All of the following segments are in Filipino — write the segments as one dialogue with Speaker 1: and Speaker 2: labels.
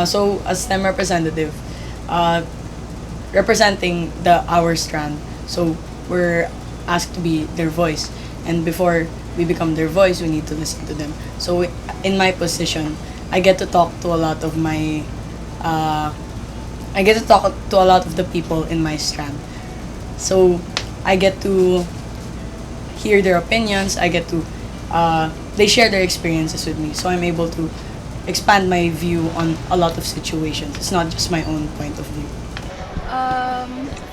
Speaker 1: So as STEM representative, representing our strand, so we're asked to be their voice. And before we become their voice, we need to listen to them. So in my position, I get to talk to a lot of my, I get to talk to a lot of the people in my strand. So I get to hear their opinions. I get to, they share their experiences with me. So I'm able to expand my view on a lot of situations. It's not just my own point of view.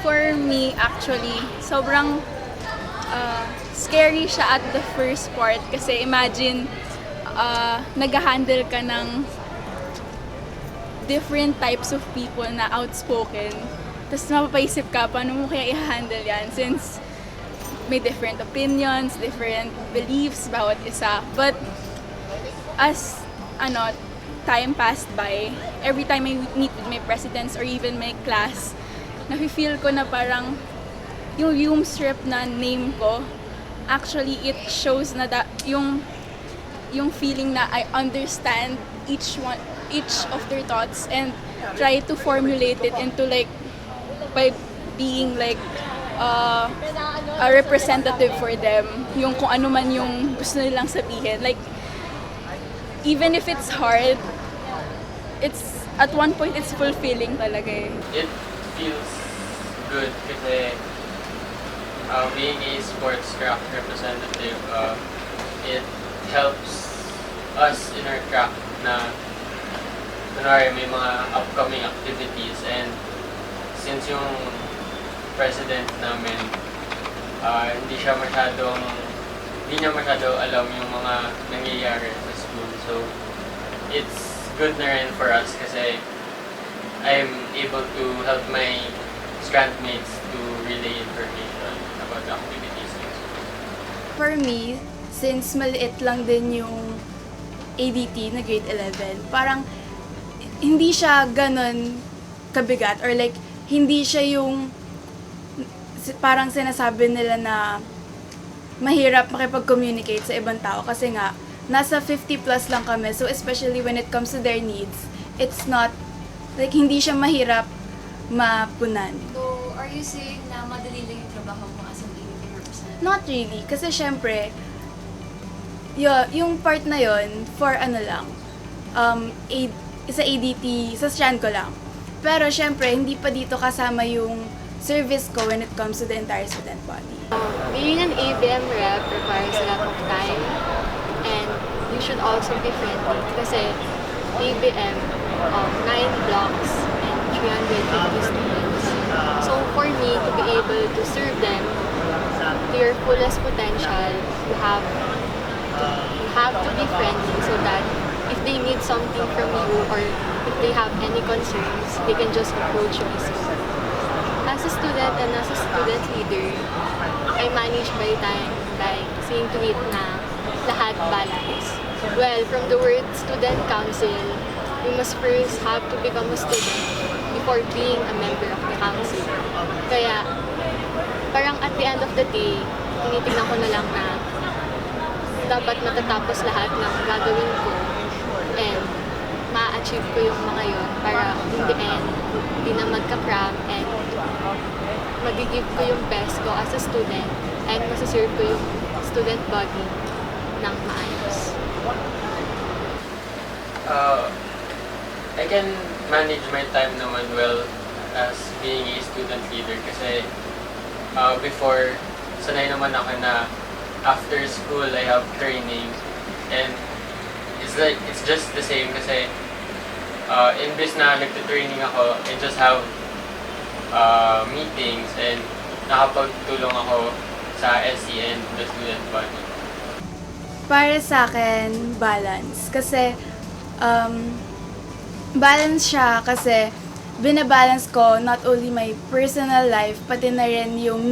Speaker 2: For me, actually, sobrang scary siya at the first part kasi imagine nag-handle ka ng different types of people na outspoken, tapos mapapaisip ka paano mo kaya i-handle yan since may different opinions, different beliefs bawat isa. But as time passed by, every time I meet with my presidents or even my class, nafe-feel ko na parang yung strip na name ko, actually it shows na yung feeling na I understand each of their thoughts and try to formulate it into like by being like a representative for them, yung kung ano man yung gusto nilang sabihin. Like even if it's hard, it's at one point it's fulfilling talaga eh.
Speaker 3: It feels good kasi being a sports craft representative, it helps us in our craft na kunwari may mga upcoming activities, and since yung president namin hindi niya masyado alam yung mga nangyayari sa school, so it's good na rin for us kasi I'm able to help my strandmates to relay information about the activities.
Speaker 4: For me, since maliit lang din yung ADT na grade 11, parang hindi siya ganon kabigat or like hindi siya yung parang sinasabi nila na mahirap makipag-communicate sa ibang tao kasi nga nasa 50 plus lang kami, so especially when it comes to their needs, it's not like hindi siya mahirap mapunan.
Speaker 5: So, are you saying na madali lang yung trabaho mo as an ADT representative?
Speaker 4: Not really, kasi syempre yung part na yon for sa ADT, sa strand ko lang. Pero syempre, hindi pa dito kasama yung service ko when it comes to the entire student body.
Speaker 6: Being an ABM rep requires a lot of time, and you should also be friendly kasi ABM, 9 blocks and 350 students. So for me to be able to serve them to your fullest potential, you have to be friendly so that if they need something from you or if they have any concerns, they can just approach you easily. As a student and as a student leader, I manage my time by seeing to it na lahat balance. Well, from the word student council, we must first have to become a student before being a member of the council. Kaya, parang at the end of the day, tinitingnan ko na lang na dapat matatapos lahat ng gagawin ko and ma-achieve ko yung mga yon para in the end, hindi na magka-cram and mag-give ko yung best ko as a student and masaserve ko yung student body ng maayos.
Speaker 3: I can manage my time naman well as being a student leader kasi before, sanay naman ako na after school I have training, and it's just the same kasi imbes na nagte-training ako, I just have meetings and nakapagtulong ako sa SE and the student body.
Speaker 4: Para sa akin, balance. Kasi, balance siya kasi binabalance ko not only my personal life, pati na rin yung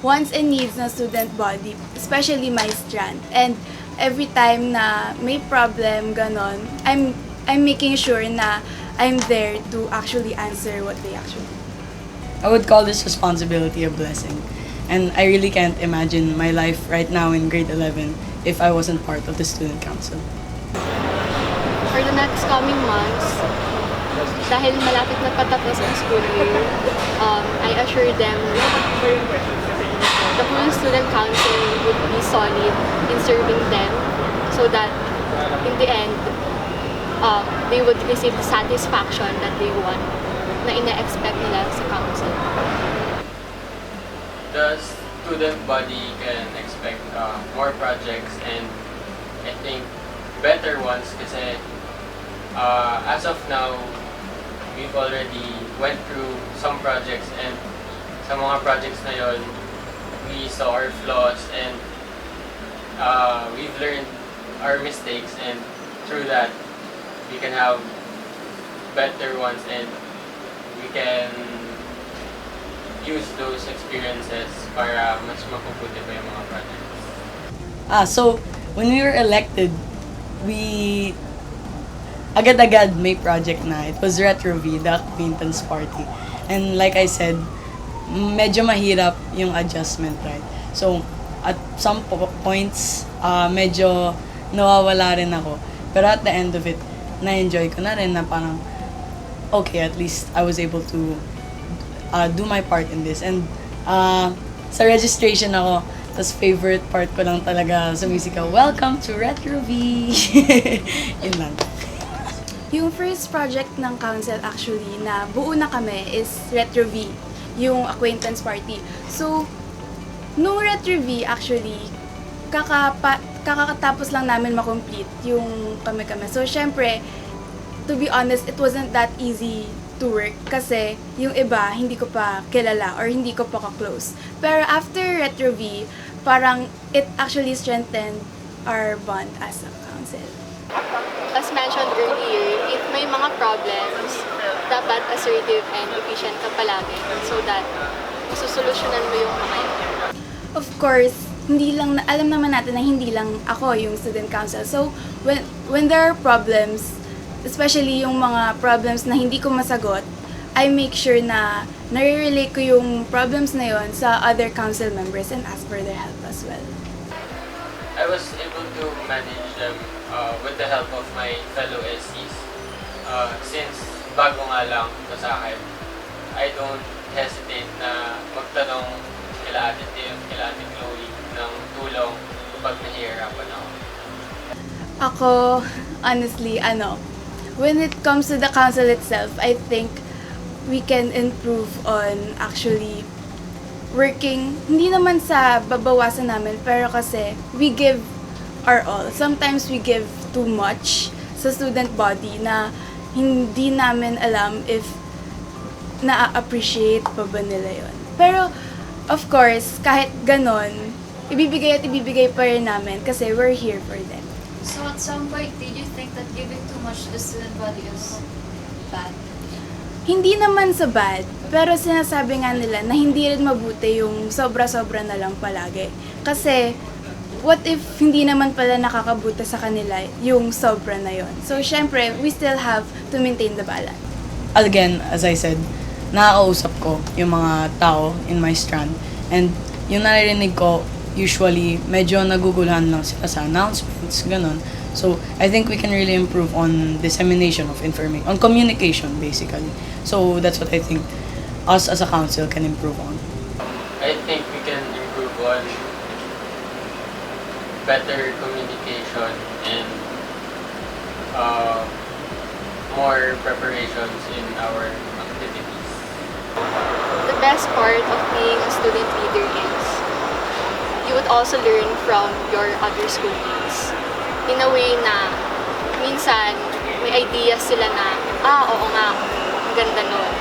Speaker 4: wants and needs ng student body, especially my strand. And every time na may problem, ganon, I'm making sure na I'm there to actually answer what they actually need.
Speaker 1: I would call this responsibility a blessing. And I really can't imagine my life right now in grade 11 if I wasn't part of the student council.
Speaker 6: For the next coming months, dahil malapit na patapos ang school year, I assure them the whole student council would be solid in serving them so that in the end, they would receive the satisfaction that they want na ina-expect nila sa council.
Speaker 3: The student body can expect more projects and I think better ones kasi as of now, we've already went through some projects and sa mga projects na yon, we saw our flaws and we've learned our mistakes and through that, we can have better ones and we can use those experiences para mas mapuputi pa yung mga projects.
Speaker 1: So, when we were elected, we agad-agad may project na. It was Retro V, the acquaintance party. And like I said, medyo mahirap yung adjustment, right? So, at some points, medyo nawawala rin ako. Pero at the end of it, na-enjoy ko na rin na parang, okay, at least I was able to do my part in this. And sa registration ako, tas favorite part ko lang talaga sumisigaw, "Welcome to Retro V!" Yun lang.
Speaker 4: Yung first project ng council actually na buo na kami is Retro V, yung acquaintance party. So, nung Retro V actually, kakatapos lang namin makomplete yung kami-kami. So, syempre, to be honest, it wasn't that easy to work kasi yung iba hindi ko pa kilala or hindi ko pa ka-close. Pero after Retro V, parang it actually strengthened our bond as a council.
Speaker 6: As mentioned earlier, if may mga problems, dapat assertive and efficient ka palagi so that masusolusyonan mo yung mga yun.
Speaker 4: Of course, alam naman natin na hindi lang ako yung student council. So, when there are problems, especially yung mga problems na hindi ko masagot, I make sure na nare-relate ko yung problems na yon sa other council members and ask for their help as well.
Speaker 3: I was able to manage them with the help of my fellow SCs. Since bago nga lang ito sa akin, I don't hesitate na magtanong kila Ate Tim, kila Ate Chloe ng tulong kapag nahihirapan ako.
Speaker 4: Ako, honestly, when it comes to the council itself, I think we can improve on actually working, hindi naman sa babawasan namin, pero kasi we give our all. Sometimes we give too much sa student body na hindi namin alam if na-appreciate pa ba nila yun. Pero, of course, kahit ganon, ibibigay at ibibigay pa rin namin kasi we're here for them.
Speaker 5: So at some point, did you think that giving too much to the student body is bad?
Speaker 4: Hindi naman sa bad, pero sinasabi nga nila na hindi rin mabuti yung sobra-sobra na lang palagi. Kasi, what if hindi naman pala nakakabuti sa kanila yung sobra na yon? So, syempre, we still have to maintain the balance.
Speaker 1: Again, as I said, nakakausap ko yung mga tao in my strand. And yung naririnig ko, usually, medyo naguguluhan lang sila sa announcements, ganun. So, I think we can really improve on dissemination of information, on communication, basically. So, that's what I think us as a council can improve on.
Speaker 3: I think we can improve on better communication and more preparations in our activities.
Speaker 6: The best part of being a student leader is you would also learn from your other schoolmates. In a way na minsan may ideas sila na, oo nga, ang ganda nun.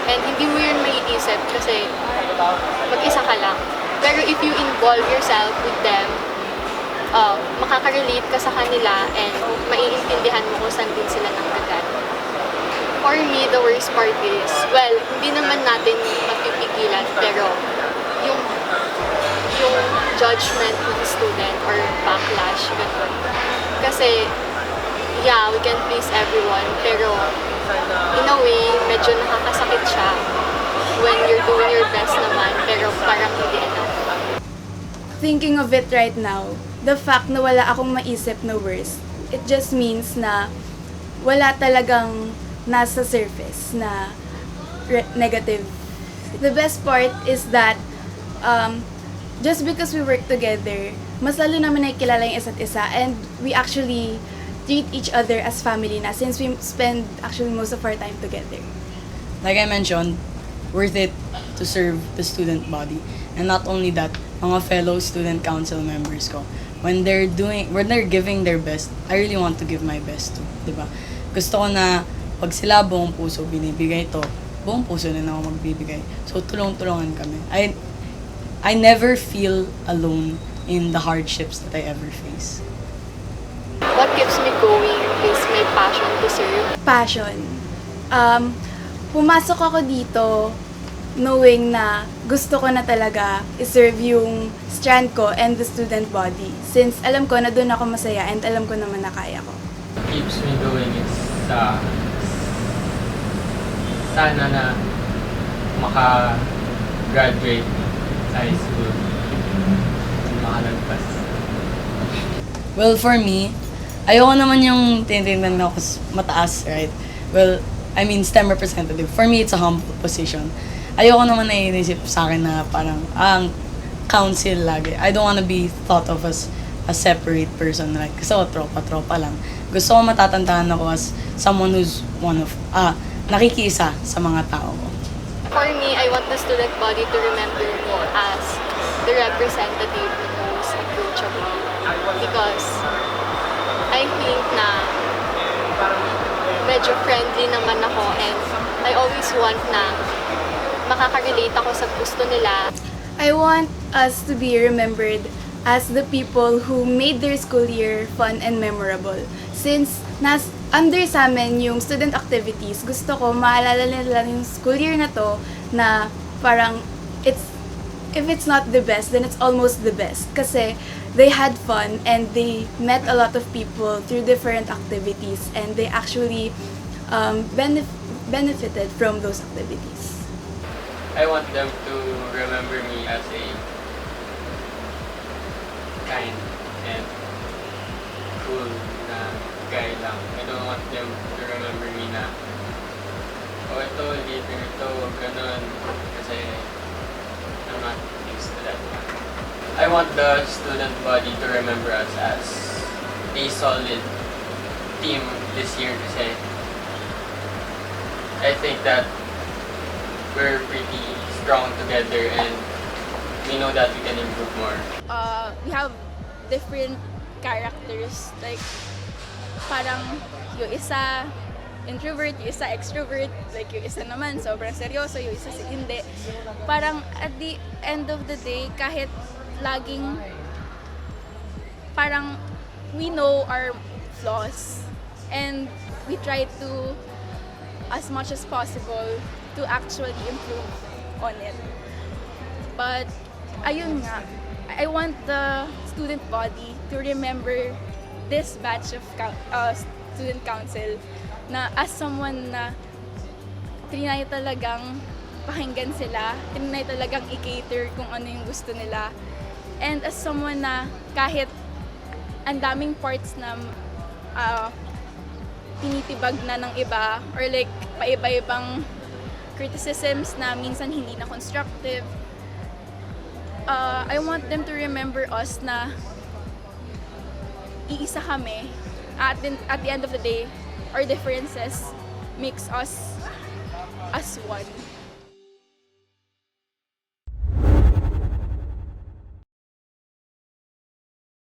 Speaker 6: And hindi mo yun maiisip kasi mag-isa ka lang. Pero if you involve yourself with them, makaka-relate ka sa kanila and maiintindihan mo kung saan din sila nanggagat. For me, the worst part is, well, hindi naman natin mapipigilan, pero yung judgment ng student or backlash, ganun. Kasi, yeah, we can please everyone, pero in a way, medyo nakakasakit siya when you're doing your best naman, pero parang hindi enough.
Speaker 4: Thinking of it right now, the fact na wala akong maisip na worst, it just means na wala talagang nasa surface na negative. The best part is that just because we work together, mas lalo naman nakikilala yung isa't isa, and we actually treat each other as family na since we spend actually most of our time together.
Speaker 1: Like I mentioned, worth it to serve the student body. And not only that, mga fellow student council members ko, when they're giving their best, I really want to give my best too, di ba? Gusto ko na pag sila buong puso binibigay to, buong puso na ako magbibigay. So tulong-tulungan kami. I never feel alone in the hardships that I ever face.
Speaker 6: What keeps me going is my passion to serve.
Speaker 4: Passion. Pumasok ako dito knowing na gusto ko na talaga iserve yung strand ko and the student body. Since alam ko na doon ako masaya and alam ko naman na kaya ko.
Speaker 3: Keeps me going is sana na maka-graduate high school and makalagpas.
Speaker 1: Well, for me, ayoko naman yung tinitingnan ako mataas, right? Well, I mean, STEM representative. For me, it's a humble position. Ayoko naman na inisip sa akin na parang, ang council lagi. I don't wanna be thought of as a separate person. Like, gusto ko tropa lang. Gusto ko matatandaan ako as someone who's nakikisa sa mga tao ko.
Speaker 6: For me, I want the student body to remember me as the representative who's approachable. Because I think na medyo friendly naman ako, and I always want na makaka-relate ako sa gusto nila.
Speaker 4: I want us to be remembered as the people who made their school year fun and memorable. Since under sa amin yung student activities, gusto ko maalala nila yung school year na to na parang if it's not the best, then it's almost the best. Kasi they had fun and they met a lot of people through different activities, and they actually benefited from those activities.
Speaker 3: I want them to remember me as a kind and cool na guy lang. I don't want them to remember me na, oh, ito, leader ito, ganun. Kasi I'm not used to that. I want the student body to remember us as a solid team this year kasi I think that we're pretty strong together and we know that we can improve more.
Speaker 2: We have different characters. Like, parang yung isa introvert, yung isa extrovert, like yung isa naman sobrang seryoso, yung isa hindi. Parang at the end of the day, kahit laging parang we know our flaws and we try to as much as possible to actually improve on it. But ayun nga, I want the student body to remember this batch of student council na as someone na trinay talagang pakinggan sila, trinay talagang i-cater kung ano yung gusto nila. And as someone na kahit ang daming parts na tinitibag na ng iba or like paiba-ibang criticisms na minsan hindi na constructive, I want them to remember us na iisa kami. At the end of the day, our differences makes us as one.